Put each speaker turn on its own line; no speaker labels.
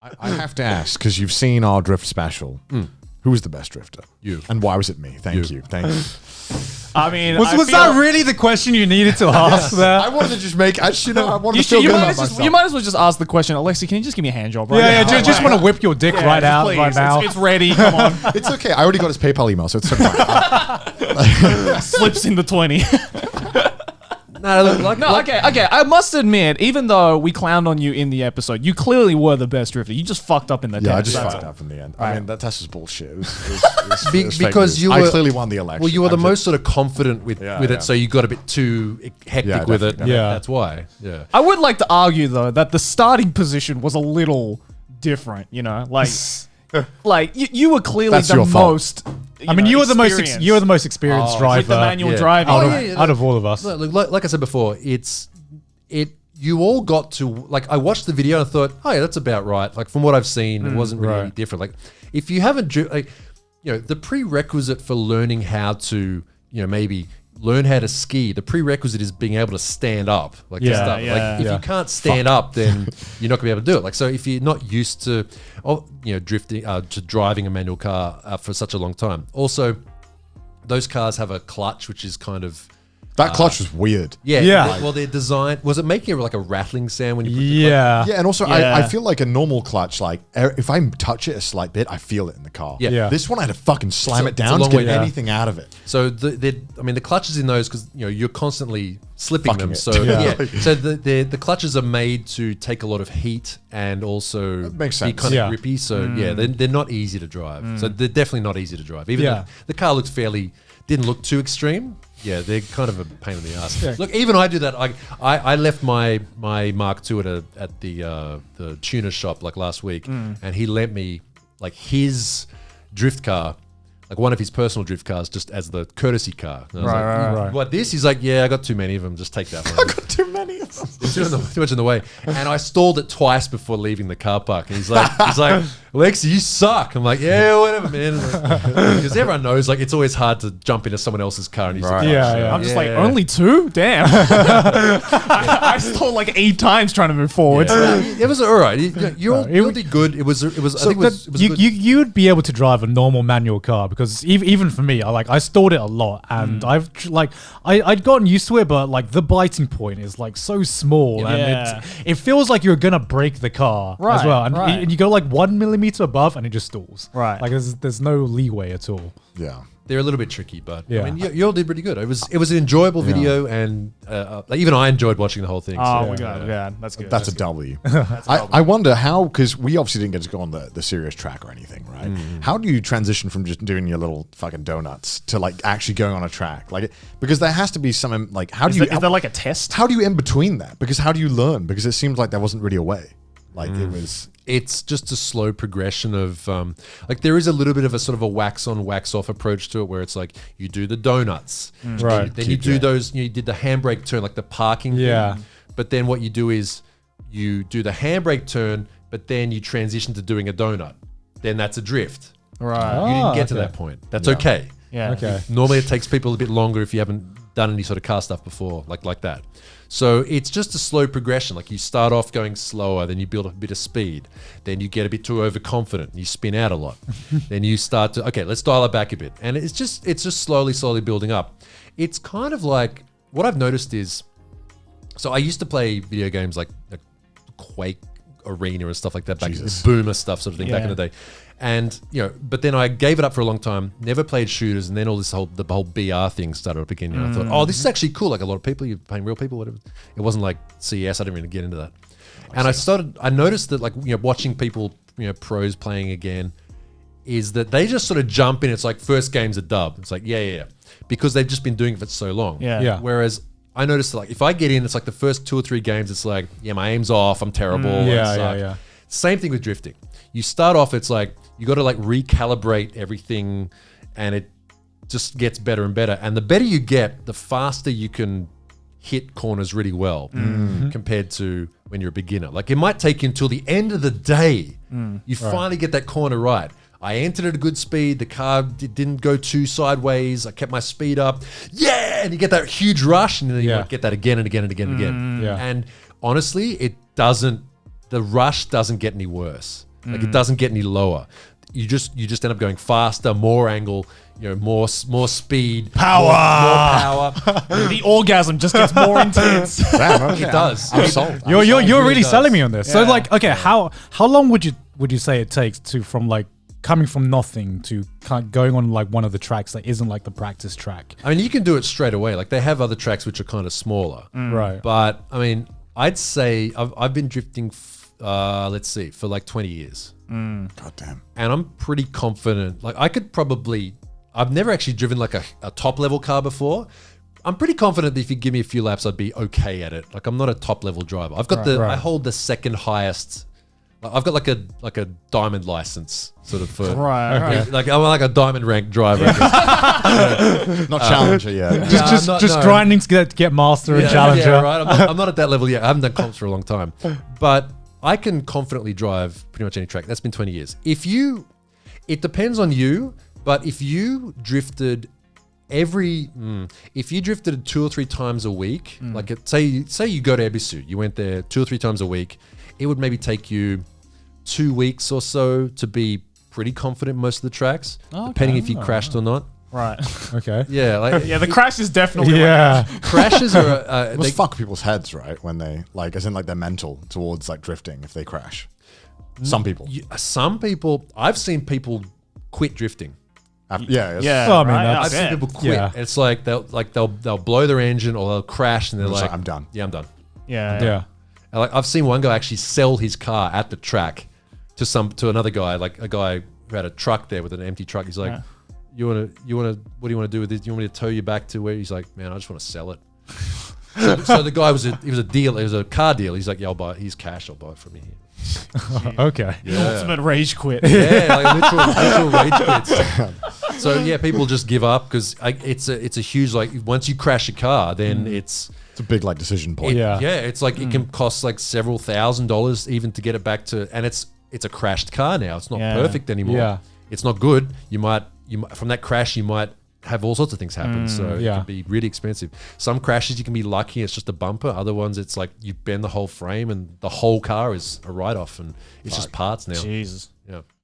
I have to ask, because you've seen our drift special. Who was the best drifter?
You.
And why was it me? Thank you.
I mean,
was that really the question you needed to ask there?
I wanted to just make. I wanted to
you,
feel
you,
good
might
about
as just,
myself.
you might as well just ask the question, Alexi, can you just give me a hand job right
Yeah,
now?
just want to whip your dick right out
please.
right now.
It's ready. Come on.
It's okay. I already got his PayPal email, so it's fine.
Slips in the 20.
No,
Okay. I must admit, even though we clowned on you in the episode, you clearly were the best drifter. You just fucked up in the
Yeah, I
test.
just
That's
fucked
all.
up in the end.
Right.
I mean, that test was bullshit. It was fake
because
news.
you
I
were
clearly won the election.
Well, you were the
I'm
most sort of confident with
Yeah,
it,
yeah.
so you got a bit too hectic
Yeah,
with it.
definitely.
Yeah.
That's why. Yeah.
I would like to argue, though, that the starting position was a little different, you know? Like you were clearly
That's
the
your fault.
most.
You were the most
experienced
you were the most experienced driver
with the manual
Yeah.
driving.
out of all of us.
Like I said before, you all got to, like, I watched the video and I thought, oh yeah, that's about right. Like from what I've seen, it wasn't really any different. Like if you haven't, the prerequisite for learning how to, maybe learn how to ski, the prerequisite is being able to stand up. Like,
Yeah,
stuff.
yeah.
Like if you can't stand up, then you're not gonna be able to do it. Like, so if you're not used to, drifting, to driving a manual car for such a long time. Also, those cars have a clutch, which is kind of,
That clutch was weird.
Yeah.
Well, they're designed. Was it making it like a rattling sound when you put the
Yeah.
Yeah, and also
Yeah.
I feel like a normal clutch, like if I touch it a slight bit, I feel it in the car.
Yeah.
Yeah.
This one I had to fucking slam it
It's a
down to
long
get
way down.
anything out of it.
So the clutches in those, because you're constantly slipping
Fucking
them.
it.
So
Yeah.
so the clutches are made to take a lot of heat and also
That makes
be
sense.
kind
Yeah.
of grippy. So they're not easy to drive. So they're definitely not easy to drive. Even
Yeah.
though the car looks didn't look too extreme. Yeah, they're kind of a pain in the ass. Look, even I do that. I left my Mark II at the tuner shop like last week, and he lent me like his drift car, like one of his personal drift cars, just as the courtesy car. And I was like,
right.
What this? He's like, yeah, I got too many of them. Just take that one.
I got too many of them.
Too much in the way. And I stalled it twice before leaving the car park. And he's like, Alexi, you suck. I'm like, yeah, whatever, man. Because everyone knows, like, it's always hard to jump into someone else's car and use
Right.
the clutch.
Yeah.
I'm just like, only 2? Damn. I stole like 8 times trying to move forward.
It was all right. You'll be good. It was. I think it was good.
You would be able to drive a normal manual car because even for me, I stored it a lot and I'd gotten used to it, but like the biting point is like so small
Yeah.
and it feels like you're gonna break the car as well, and you go like 1 millimeter above and it just stalls.
Right.
Like there's no leeway at all.
Yeah.
They're a little bit tricky, but
Yeah.
I mean, you all did pretty good. It was an enjoyable video, and like, even I enjoyed watching the whole thing.
Oh,
so,
we got it. Yeah, that's good.
That's a W. I wonder how, because we obviously didn't get to go on the serious track or anything, right? How do you transition from just doing your little fucking donuts to like actually going on a track? Like, because there has to be some, like, how do you,
is there like a test?
how do you in between that? Because how do you learn? Because it seems like there wasn't really a way. Like it was.
It's just a slow progression of like there is a little bit of a sort of a wax on wax off approach to it, where it's like you do the donuts,
Right.
Then you do those. You did the handbrake turn, like the parking.
Yeah.
Thing. But then what you do is you do the handbrake turn, but then you transition to doing a donut. Then that's a drift.
Right.
You didn't get to
okay.
that point. That's okay.
Yeah.
Okay.
Normally it takes people a bit longer if you haven't done any sort of car stuff before, like that. So it's just a slow progression. Like you start off going slower, then you build a bit of speed, then you get a bit too overconfident, you spin out a lot. Then you start to, okay, let's dial it back a bit. And it's just slowly building up. It's kind of like, what I've noticed is, so I used to play video games like Quake Arena and stuff like that back in the boomer stuff sort of thing back in the day. And, but then I gave it up for a long time, never played shooters, and then all this the whole BR thing started up again. And I thought, oh, this is actually cool. Like a lot of people, you're playing real people, whatever. It wasn't like CS, I didn't really get into that. And I noticed that, like, watching people, pros playing again, is that they just sort of jump in. It's like first game's a dub. It's like, yeah. Because they've just been doing it for so long.
Yeah.
Whereas I noticed that, like, if I get in, it's like the first 2 or 3 games, it's like, yeah, my aim's off, I'm terrible. I suck.
Yeah.
Same thing with drifting. You start off, it's like you got to like recalibrate everything, and it just gets better and better. And the better you get, the faster you can hit corners really well compared to when you're a beginner. Like it might take you until the end of the day, you finally get that corner right. I entered at a good speed. The car didn't go too sideways. I kept my speed up. Yeah, and you get that huge rush, and then you get that again and again and again and again.
Yeah.
And honestly, it doesn't. The rush doesn't get any worse. Like it doesn't get any lower. You just end up going faster, more angle, more speed,
Power!
more power.
The orgasm just gets more intense.
Damn, okay.
It does.
I'm sold.
You're really
really
selling
does.
me on this. So
Yeah.
like, okay, how long would you say it takes to from like coming from nothing to going on like one of the tracks that isn't like the practice track?
I mean, you can do it straight away. Like they have other tracks which are kind of smaller,
Right.
but I mean, I'd say I've been drifting. Let's see, for like 20 years.
God damn.
And I'm pretty confident. Like I could probably, I've never actually driven like a top level car before. I'm pretty confident that if you give me a few laps, I'd be okay at it. Like I'm not a top level driver. I've got
Right.
I hold the second highest. I've got like a diamond license sort of for
Right.
like I'm like a diamond ranked driver. I guess.
Not challenger yet.
Just grinding to get master and challenger.
Yeah, right. I'm not at that level yet. I haven't done comps for a long time, but I can confidently drive pretty much any track. That's been 20 years. It depends on you, but if you drifted if you drifted 2 or 3 times a week, like say you go to Ebisu, you went there 2 or 3 times a week, it would maybe take you 2 weeks or so to be pretty confident in most of the tracks, depending if you crashed or not.
Right.
Okay.
Yeah, like
Yeah, the crash is definitely
Yeah.
crashes are
It must fuck people's heads, right? When they like, as in like they're mental towards like drifting if they crash. Some people.
some people. I've seen people quit drifting.
Yeah. It's,
Yeah.
Well, I mean,
right?
that's-
I've seen
Yeah.
people quit.
Yeah.
It's like they'll blow their engine or they'll crash and they're
It's
like,
like, I'm done.
Yeah, I'm done.
Yeah.
Yeah.
And like I've seen one guy actually sell his car at the track to another guy, like a guy who had a truck there with an empty truck. He's like,
Yeah.
you wanna what do you want to do with this? Do you want me to tow you back to where? He's like, man, I just want to sell it. so the guy was a dealer. It was a car deal. He's like, yeah, I'll buy it. He's cash. I'll buy it from you.
Okay.
The ultimate rage quit.
Yeah, like literal rage quits. So yeah, people just give up because it's a huge, like once you crash a car, then it's
It's a big like decision point.
Yeah.
it's like it can cost like several $1,000s even to get it back to, and it's a crashed car now. It's not
Yeah.
perfect anymore.
Yeah.
It's not good. You might from that crash you might have all sorts of things happen. So it
Yeah.
can be really expensive. Some crashes you can be lucky, it's just a bumper. Other ones it's like you bend the whole frame and the whole car is a write-off and it's just parts now.
Jesus.
Yeah.